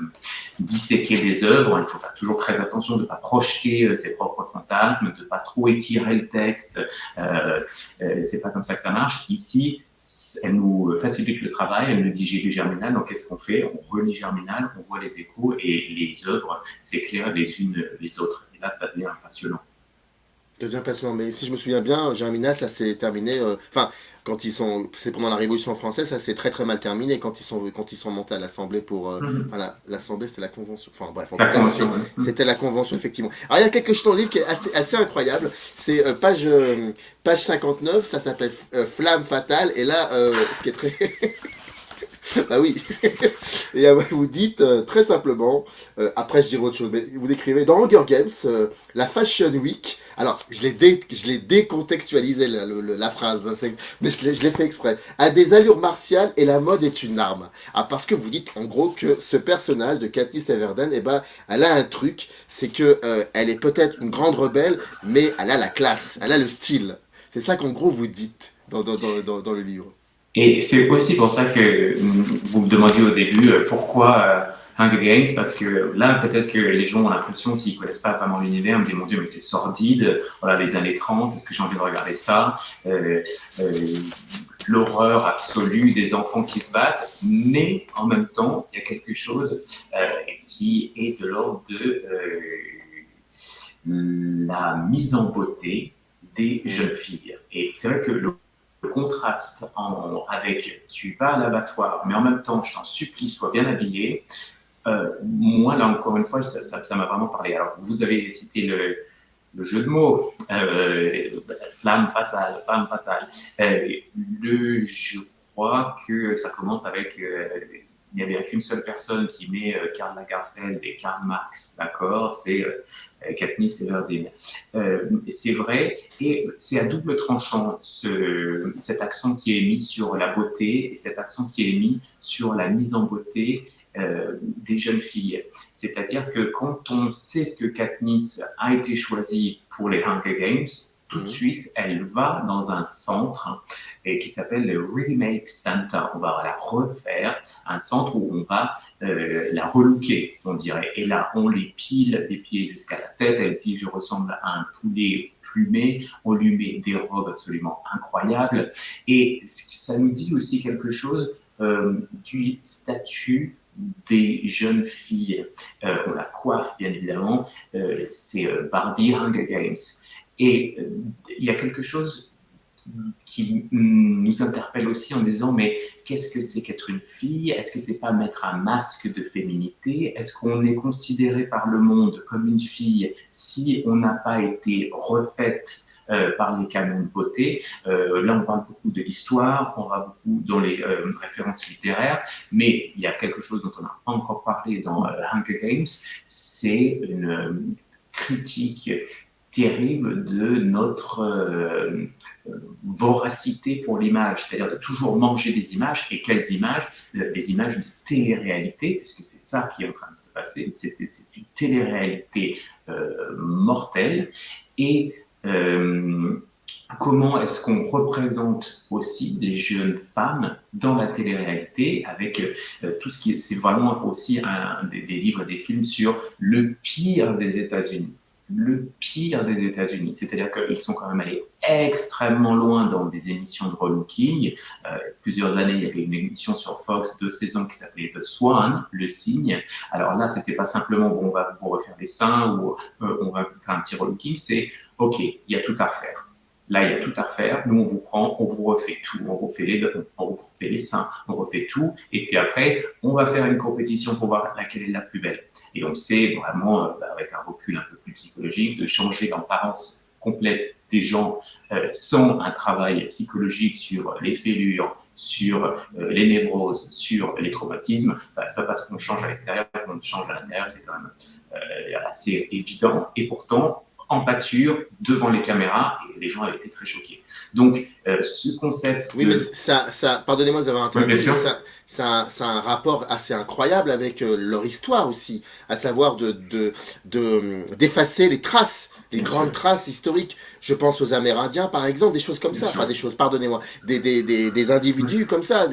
disséquer des œuvres. Il faut faire toujours très attention de ne pas projeter ses propres fantasmes, de ne pas trop étirer le texte. C'est pas comme ça que ça marche. Ici, elle nous facilite le travail. Elle nous dit j'ai lu Germinal, donc qu'est-ce qu'on fait? On relit Germinal, on voit les échos et les œuvres s'éclairent les unes les autres. Et là, ça devient passionnant. Ça devient passionnant, mais si je me souviens bien, Germinal, ça s'est terminé. Enfin, c'est pendant la Révolution française, ça s'est très très mal terminé quand ils sont montés à l'Assemblée pour. Enfin, l'Assemblée, c'était la Convention. Enfin, bref, en tout cas, c'était la Convention, effectivement. Alors, il y a quelque chose dans le livre qui est assez incroyable. C'est page 59, ça s'appelle Flamme fatale, et là, ce qui est très. Bah oui. Et vous dites très simplement, après je dirai autre chose, mais vous écrivez dans Hunger Games, la Fashion Week. Alors, je l'ai décontextualisé la phrase, hein, mais je l'ai fait exprès. A des allures martiales et la mode est une arme. Ah, parce que vous dites en gros que ce personnage de Katniss Everdeen, eh ben, elle a un truc, c'est que elle est peut-être une grande rebelle, mais elle a la classe, elle a le style. C'est ça qu'en gros vous dites dans le livre. Et c'est aussi pour ça que vous me demandiez au début pourquoi Hunger Games, parce que là, peut-être que les gens ont l'impression, s'ils ne connaissent pas vraiment l'univers, me disent, mon Dieu, mais c'est sordide, voilà, les années 30, est-ce que j'ai envie de regarder ça l'horreur absolue des enfants qui se battent, mais en même temps, il y a quelque chose qui est de l'ordre de la mise en beauté des jeunes filles. Et c'est vrai que le contraste avec tu vas à l'abattoir, mais en même temps, je t'en supplie, sois bien habillé. Moi, là, encore une fois, ça m'a vraiment parlé. Alors, vous avez cité le jeu de mots, flamme fatale, femme fatale. Je crois que ça commence avec il n'y avait qu'une seule personne qui met Karl Lagerfeld et Karl Marx, d'accord? C'est Katniss Everdeen. C'est vrai, et c'est à double tranchant cet accent qui est mis sur la beauté et cet accent qui est mis sur la mise en beauté des jeunes filles. C'est-à-dire que quand on sait que Katniss a été choisie pour les Hunger Games, tout de suite, elle va dans un centre qui s'appelle le Remake Center. On va la refaire, un centre où on va la relooker, on dirait. Et là, on les pile des pieds jusqu'à la tête. Elle dit, je ressemble à un poulet plumé. On lui met des robes absolument incroyables. Et ça nous dit aussi quelque chose du statut des jeunes filles. On la coiffe, bien évidemment. C'est Barbie Hunger Games. Et il y a quelque chose qui nous interpelle aussi en disant mais qu'est-ce que c'est qu'être une fille? Est-ce que c'est pas mettre un masque de féminité? Est-ce qu'on est considéré par le monde comme une fille si on n'a pas été refaite par les canons de beauté? Là, on parle beaucoup de l'histoire, on va beaucoup dans les références littéraires, mais il y a quelque chose dont on n'a pas encore parlé dans Hunger Games, c'est une critique terrible de notre voracité pour l'image, c'est-à-dire de toujours manger des images. Et quelles images? Des images de télé-réalité, puisque c'est ça qui est en train de se passer, c'est une télé-réalité mortelle. Et comment est-ce qu'on représente aussi les jeunes femmes dans la télé-réalité avec tout ce qui c'est vraiment aussi des livres, des films sur le pire des États-Unis. Le pire des États-Unis, c'est-à-dire qu'ils sont quand même allés extrêmement loin dans des émissions de relooking. Plusieurs années, il y avait une émission sur Fox, 2 saisons qui s'appelait The Swan, le cygne. Alors là, c'était pas simplement bon, on va vous refaire les seins ou on va faire un petit relooking, c'est ok, il y a tout à refaire. Là, il y a tout à refaire. Nous, on vous prend, on vous refait tout. On refait les seins, on refait tout. Et puis après, on va faire une compétition pour voir laquelle est la plus belle. Et on sait vraiment, avec un recul un peu plus psychologique, de changer l'apparence complète des gens sans un travail psychologique sur les fêlures, sur les névroses, sur les traumatismes. C'est pas parce qu'on change à l'extérieur qu'on change à l'intérieur, c'est quand même assez évident. Et pourtant, en pâture devant les caméras et les gens avaient été très choqués. Donc, ce concept. Oui, mais pardonnez-moi de vous avoir interrompu, Oui, bien sûr. mais ça a un rapport assez incroyable avec leur histoire aussi, à savoir d'effacer les traces, les Bien grandes sûr. traces historiques. Je pense aux Amérindiens, par exemple, des choses comme Bien ça, sûr. enfin des choses, pardonnez-moi, des individus comme ça.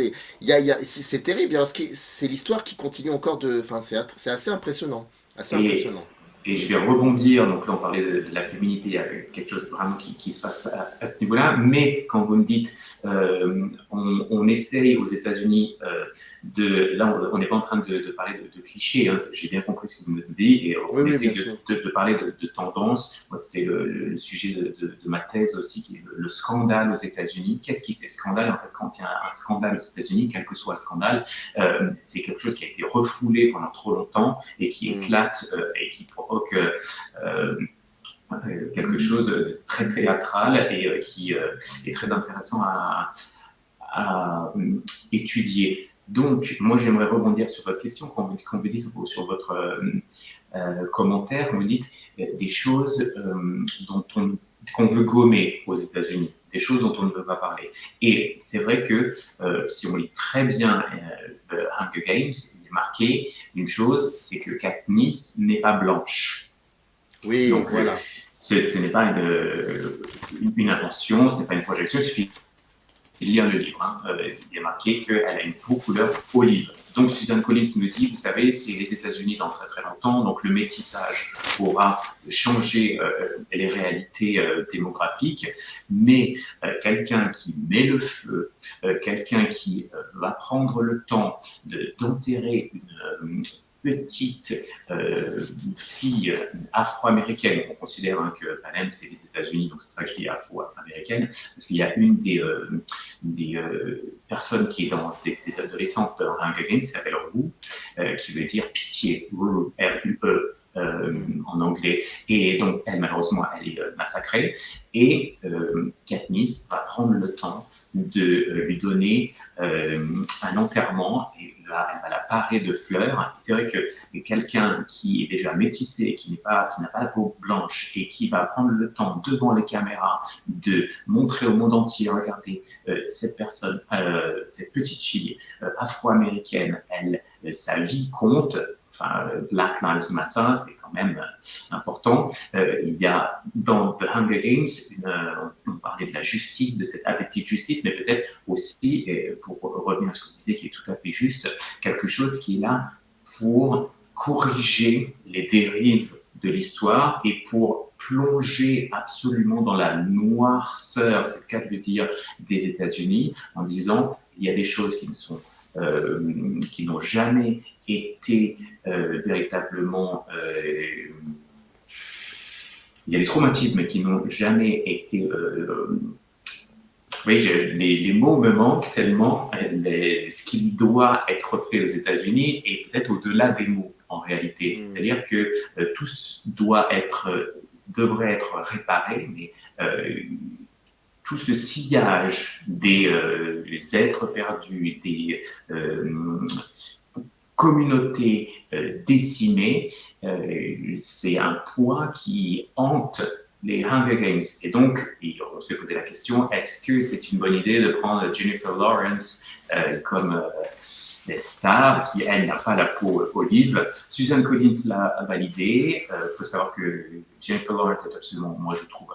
C'est terrible, parce que c'est l'histoire qui continue encore enfin, c'est assez impressionnant, assez Et, impressionnant. et je vais rebondir, donc là on parlait de la féminité, il y a quelque chose vraiment qui se passe à ce niveau-là, mais quand vous me dites, on essaye aux États-Unis là on n'est pas en train de parler de clichés, hein, j'ai bien compris ce que vous me dites, et Oui, on oui, bien essaye sûr. de parler de tendance. Moi c'était le sujet de ma thèse aussi, qui est le scandale aux États-Unis. Qu'est-ce qui fait scandale? En fait, quand il y a un scandale aux États-Unis, quel que soit le scandale, c'est quelque chose qui a été refoulé pendant trop longtemps et qui éclate et qui provoque quelque chose de très théâtral et qui est très intéressant à étudier. Donc, moi, j'aimerais rebondir sur votre question quand vous dites sur votre commentaire, vous dites des choses qu'on veut gommer aux États-Unis, des choses dont on ne veut pas parler. Et c'est vrai que si on lit très bien Hunger Games, il est marqué une chose, c'est que Katniss n'est pas blanche. Oui, Donc, voilà. ce n'est pas une invention, ce n'est pas une projection, il suffit de lire le livre. Hein. Il est marqué qu'elle a une peau couleur olive. Donc, Suzanne Collins me dit, vous savez, c'est les États-Unis dans très très longtemps, donc le métissage aura changé les réalités démographiques, mais quelqu'un qui met le feu, quelqu'un qui va prendre le temps d'enterrer une petite fille afro-américaine. On considère que Panem, c'est les États-Unis, donc c'est pour ça que je dis afro-américaine, parce qu'il y a une des personnes qui est dans des adolescentes dans Hunger Games, qui s'appelle Rue, qui veut dire pitié, Rue, R-U-E. En anglais, et donc elle malheureusement elle est massacrée, et Katniss va prendre le temps de lui donner un enterrement, et là elle va la parer de fleurs. C'est vrai que quelqu'un qui est déjà métissé, qui n'a pas la peau blanche et qui va prendre le temps devant les caméras de montrer au monde entier, regardez cette personne, cette petite fille afro-américaine, sa vie compte. Enfin, Black Lives Matter, c'est quand même important. Il y a dans The Hunger Games, on parlait de la justice, de cette appétit de justice, mais peut-être aussi, pour revenir à ce que vous disiez, qui est tout à fait juste, quelque chose qui est là pour corriger les dérives de l'histoire et pour plonger absolument dans la noirceur, c'est le cas de le dire, des États-Unis, en disant il y a des choses qui n'ont jamais été véritablement... il y a des traumatismes qui n'ont jamais été... oui, les mots me manquent tellement. Ce qui doit être fait aux États-Unis est peut-être au-delà des mots en réalité. C'est-à-dire que tout devrait être réparé, mais tout ce sillage des êtres perdus, des communautés décimées, c'est un poids qui hante les Hunger Games. Et donc, on s'est posé la question, est-ce que c'est une bonne idée de prendre Jennifer Lawrence comme star, qui, elle, n'a pas la peau olive? Susan Collins l'a validé. Il faut savoir que Jennifer Lawrence est absolument, moi je trouve,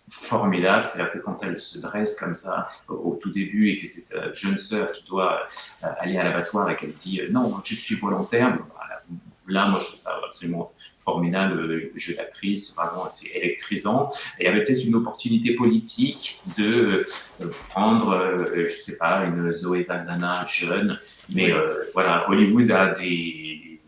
formidable. C'est-à-dire que quand elle se dresse comme ça au tout début et que c'est sa jeune sœur qui doit aller à l'abattoir et qu'elle dit non, je suis volontaire, voilà. Là, moi, je trouve ça absolument formidable, le jeu d'actrice, vraiment, c'est électrisant. Et il y avait peut-être une opportunité politique de prendre, je sais pas, une Zoé Saldana jeune, mais voilà, Hollywood a des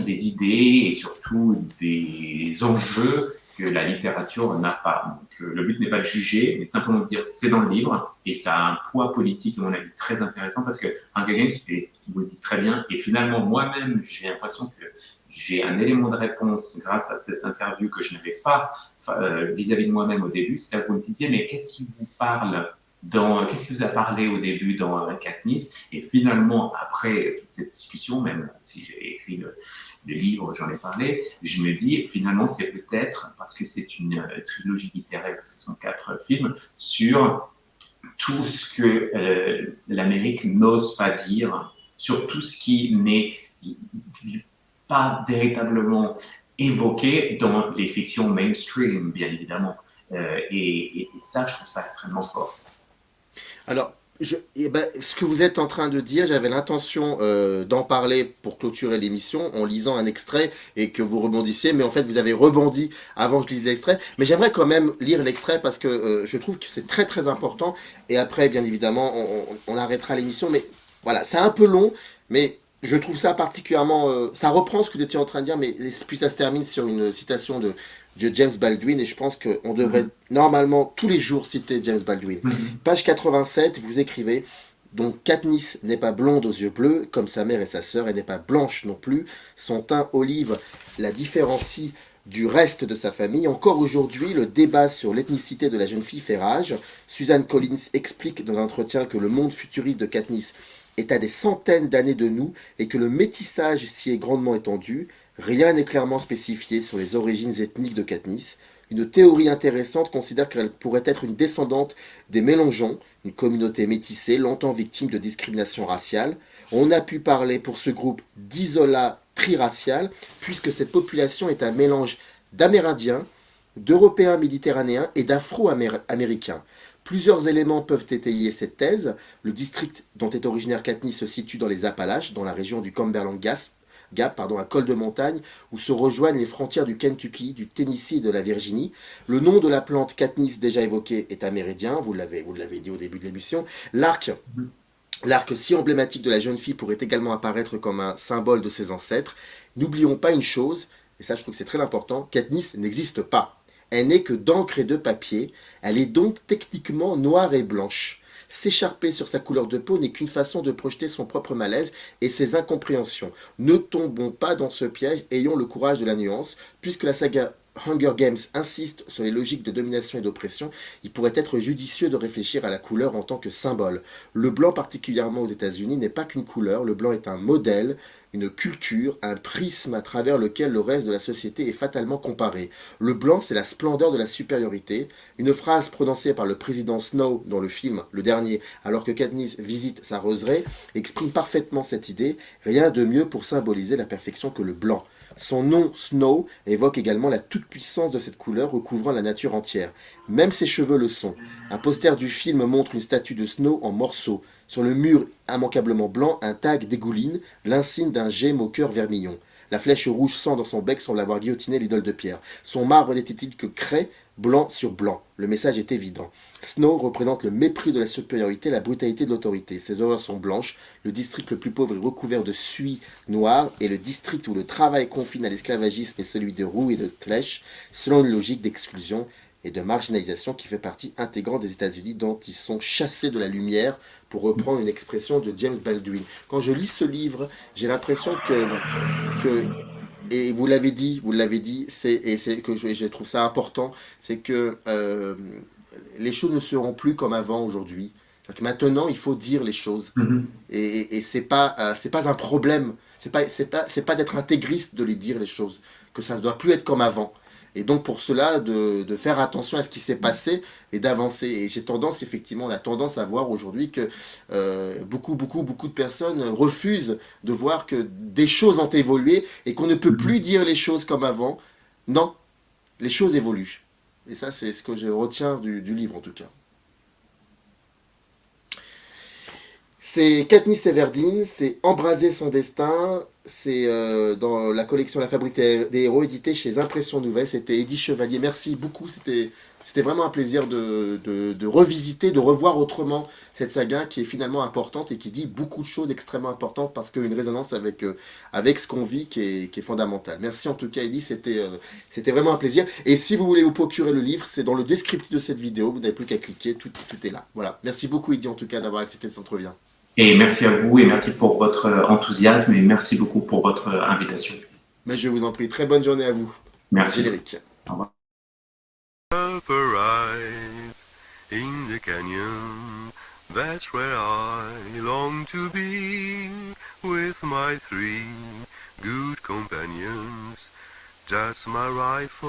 idées et surtout des enjeux que la littérature n'a pas. Donc, le but n'est pas de juger, mais de simplement de dire que c'est dans le livre et ça a un poids politique, à mon avis, très intéressant parce que Hunger Games, vous le dites très bien, et finalement, moi-même, j'ai l'impression que j'ai un élément de réponse grâce à cette interview que je n'avais pas vis-à-vis de moi-même au début. C'est là que vous me disiez, mais qu'est-ce qui vous parle qu'est-ce qui vous a parlé au début dans Katniss? Et finalement, après toute cette discussion, même si j'ai écrit le livre, j'en ai parlé, je me dis finalement c'est peut-être parce que c'est une trilogie littéraire, ce sont 4 films, sur tout ce que l'Amérique n'ose pas dire, sur tout ce qui n'est pas véritablement évoqué dans les fictions mainstream, bien évidemment. Et ça, je trouve ça extrêmement fort. Alors, ce que vous êtes en train de dire, j'avais l'intention d'en parler pour clôturer l'émission en lisant un extrait et que vous rebondissiez, mais en fait vous avez rebondi avant que je lise l'extrait. Mais j'aimerais quand même lire l'extrait parce que je trouve que c'est très très important. Et après, bien évidemment, on arrêtera l'émission. Mais voilà, c'est un peu long, mais je trouve ça particulièrement... ça reprend ce que vous étiez en train de dire, mais puis ça se termine sur une citation de James Baldwin, et je pense qu'on devrait normalement tous les jours citer James Baldwin. Page 87, vous écrivez: donc Katniss n'est pas blonde aux yeux bleus, comme sa mère et sa sœur, elle n'est pas blanche non plus. Son teint olive la différencie du reste de sa famille. Encore aujourd'hui, le débat sur l'ethnicité de la jeune fille fait rage. Suzanne Collins explique dans un entretien que le monde futuriste de Katniss est à des centaines d'années de nous et que le métissage s'y est grandement étendu. Rien n'est clairement spécifié sur les origines ethniques de Katniss. Une théorie intéressante considère qu'elle pourrait être une descendante des Mélangeons, une communauté métissée longtemps victime de discrimination raciale. On a pu parler pour ce groupe d'isolat triracial, puisque cette population est un mélange d'Amérindiens, d'Européens méditerranéens et d'Afro-Américains. Plusieurs éléments peuvent étayer cette thèse. Le district dont est originaire Katniss se situe dans les Appalaches, dans la région du Cumberland Gap, un col de montagne où se rejoignent les frontières du Kentucky, du Tennessee et de la Virginie. Le nom de la plante Katniss déjà évoqué est amérindien, vous l'avez dit au début de l'émission. L'arc si emblématique de la jeune fille pourrait également apparaître comme un symbole de ses ancêtres. N'oublions pas une chose, et ça je trouve que c'est très important, Katniss n'existe pas. Elle n'est que d'encre et de papier, elle est donc techniquement noire et blanche. S'écharper sur sa couleur de peau n'est qu'une façon de projeter son propre malaise et ses incompréhensions. Ne tombons pas dans ce piège, ayons le courage de la nuance, puisque la saga Hunger Games insiste sur les logiques de domination et d'oppression, il pourrait être judicieux de réfléchir à la couleur en tant que symbole. Le blanc, particulièrement aux États-Unis, n'est pas qu'une couleur, le blanc est un modèle, une culture, un prisme à travers lequel le reste de la société est fatalement comparé. Le blanc, c'est la splendeur de la supériorité. Une phrase prononcée par le président Snow dans le film, le dernier, alors que Katniss visite sa roseraie, exprime parfaitement cette idée. Rien de mieux pour symboliser la perfection que le blanc. Son nom, Snow, évoque également la toute-puissance de cette couleur recouvrant la nature entière. Même ses cheveux le sont. Un poster du film montre une statue de Snow en morceaux. Sur le mur immanquablement blanc, un tag dégouline, l'insigne d'un gemme au cœur vermillon. La flèche rouge sang dans son bec semble avoir guillotiné l'idole de pierre. Son marbre n'était-il que craie, blanc sur blanc. Le message est évident. Snow représente le mépris de la supériorité, la brutalité de l'autorité. Ses horreurs sont blanches, le district le plus pauvre est recouvert de suie noire, et le district où le travail confine à l'esclavagisme est celui de roues et de flèches, selon une logique d'exclusion et de marginalisation qui fait partie intégrante des États-Unis dont ils sont chassés de la lumière, pour reprendre une expression de James Baldwin. Quand je lis ce livre, j'ai l'impression que et vous l'avez dit, je trouve ça important, c'est que les choses ne seront plus comme avant aujourd'hui. Donc maintenant, il faut dire les choses, et c'est pas un problème, c'est pas d'être intégriste de les dire les choses, que ça ne doit plus être comme avant. Et donc pour cela, de faire attention à ce qui s'est passé et d'avancer. Et on a tendance à voir aujourd'hui que beaucoup de personnes refusent de voir que des choses ont évolué et qu'on ne peut plus dire les choses comme avant. Non, les choses évoluent. Et ça, c'est ce que je retiens du livre en tout cas. C'est Katniss Everdeen, c'est Embraser son destin, c'est dans la collection La Fabrique des Héros, édité chez Impressions Nouvelles. C'était Eddy Chevalier. Merci beaucoup, c'était vraiment un plaisir de revisiter, de revoir autrement cette saga qui est finalement importante et qui dit beaucoup de choses extrêmement importantes parce qu'il y a une résonance avec ce qu'on vit qui est fondamentale. Merci en tout cas Eddy, c'était vraiment un plaisir. Et si vous voulez vous procurer le livre, c'est dans le descriptif de cette vidéo, vous n'avez plus qu'à cliquer, tout est là. Voilà. Merci beaucoup Eddy en tout cas d'avoir accepté cet entretien. Et merci à vous et merci pour votre enthousiasme et merci beaucoup pour votre invitation. Mais je vous en prie, très bonne journée à vous. Merci. Eric. Au revoir. In the canyon, that's where I long to be with my 3 good companions. Just my rifle.